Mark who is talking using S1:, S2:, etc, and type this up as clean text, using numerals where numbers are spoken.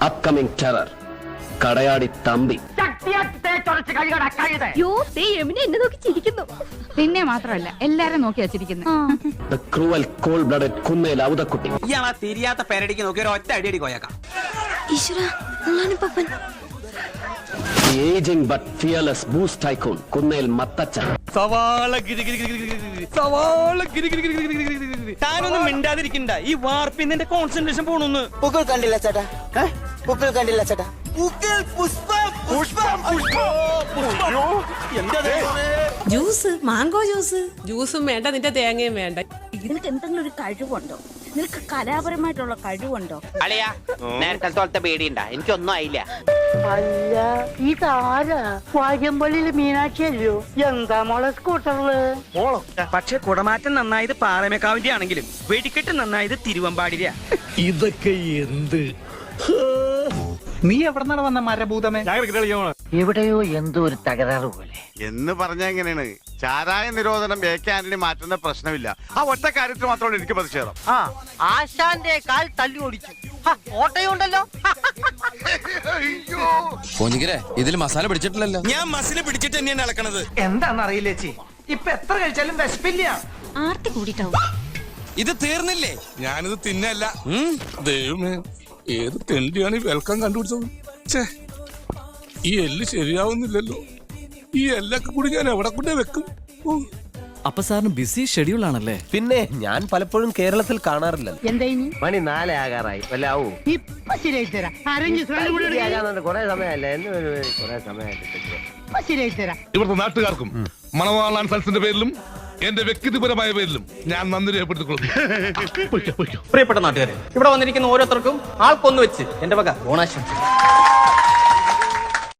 S1: Upcoming terror Kadayadi Thampi.
S2: എന്നെ നോക്കി ചിരിക്കുന്നു.
S3: പിന്നെ മാത്രമല്ല എല്ലാരും നോക്കി വച്ചിരിക്കുന്നു.
S1: The cruel cold blooded Kunnel ഔതക്കുട്ടി.
S4: ഇയാളാ തിരിയാത്ത പേരടിക്ക് നോക്കി ഒരു ഒറ്റ അടിയടി കോയക്കാം.
S1: The aging but fearless boost tycoon Kunnel Mathachan.
S4: താനൊന്നും മിണ്ടാതിരിക്കണ്ട. ഈ വാർപ്പിൽ നിന്റെ കോൺസെൻട്രേഷൻ പോണൊന്ന്.
S5: പൂക്കൾ കണ്ടില്ല ചേട്ടാ, പൂക്കൾ കണ്ടില്ല ചേട്ടാ.
S6: Juice, mango juice. ജ്യൂസും വേണ്ട, നിന്റെ തേങ്ങയും വേണ്ട.
S2: നിനക്ക് എന്തെങ്കിലും ഒരു കഴിവുണ്ടോ? നിനക്ക് കലാപരമായിട്ടുള്ള കഴിവുണ്ടോ?
S5: അളിയാ, നേരത്തെ തോളത്തെ പേടിയുണ്ടാ? എനിക്കൊന്നും ആയില്ല.
S7: അല്ല, ഇതാരാ? വാര്യമ്പള്ളിയില് മീനാക്ഷിയല്ലോ. എന്താ മോളെ സ്കൂട്ടറില്?
S4: പക്ഷെ കുടമാറ്റം നന്നായത് പാറമേക്കാവിന്റെ ആണെങ്കിലും വെടിക്കെട്ട് നന്നായത് തിരുവമ്പാടിര.
S8: ഇതൊക്കെ എന്ത്?
S9: നീ എവിടെന്നാണ് വന്ന മരഭൂതമേ?
S7: എവിടെയോ എന്തോ ഒരു തകരാറ് പോലെ
S10: എന്ന് പറഞ്ഞ എങ്ങനെയാണ്? ചാരായ നിരോധനം AK ആന്റണി മാറ്റുന്ന പ്രശ്നമില്ല. ആ ഒറ്റ കാര്യത്തിൽ മാത്രമാണ് എനിക്ക് പ്രതിഷേധം.
S7: ആശാന്റെ കാൽ തല്ലി ഓടിച്ചു. ഓട്ടയുണ്ടല്ലോ.
S8: ഇതിൽ മസാല പിടിച്ചിട്ടില്ലല്ലോ.
S4: ഞാൻ മസില് പിടിച്ചിട്ട് തന്നെയാണ് ഇളക്കണത്.
S9: എന്താന്നറിയില്ല ചേച്ചി, ഇപ്പൊ എത്ര കഴിച്ചാലും വിശപ്പില്ല.
S2: ആർത്തി കൂടിട്ടാവും.
S8: ഇത് തീർന്നില്ലേ? ഞാനിത് തിന്നല്ല. ദൈവമേ, ഏത് തെണ്ടിയാണ് ഈ വെൽക്കം കണ്ടുപിടിച്ചത്? ഈ എല്ല് ശരിയാവുന്നില്ലല്ലോ. ഈ എല്ലൊക്കെ കൂടി ഞാൻ എവിടെ കൊണ്ടേ വെക്കും?
S9: അപ്പൊ സാറിന് ബിസി ഷെഡ്യൂൾ ആണല്ലേ?
S5: പിന്നെ ഞാൻ പലപ്പോഴും കേരളത്തിൽ കാണാറില്ലല്ലോ.
S7: എന്താ ഇനി?
S5: മണി 4 ആകാറായി. വല്ലാവൂ
S7: ഇപ്പൊ ശരിയായി തരാം.
S5: കൊറേ സമയമല്ലേ? കൊറേ സമയമായിട്ട്
S7: ഇപ്പൊ ശരിയായി തരാം.
S8: ഇവിടുത്തെ നാട്ടുകാർക്കും മണവാളാൻ സൽസിന്റെ പേരിലും എന്റെ വ്യക്തിപരമായ പേരിലും ഞാൻ നന്ദി രേഖപ്പെടുത്തിക്കൊള്ളുന്നു.
S4: പ്രിയപ്പെട്ട നാട്ടുകാരെ, ഇവിടെ വന്നിരിക്കുന്ന ഓരോരുത്തർക്കും ആൾക്കൊന്നു വെച്ച് എന്റെ വക ഓണാശംസ.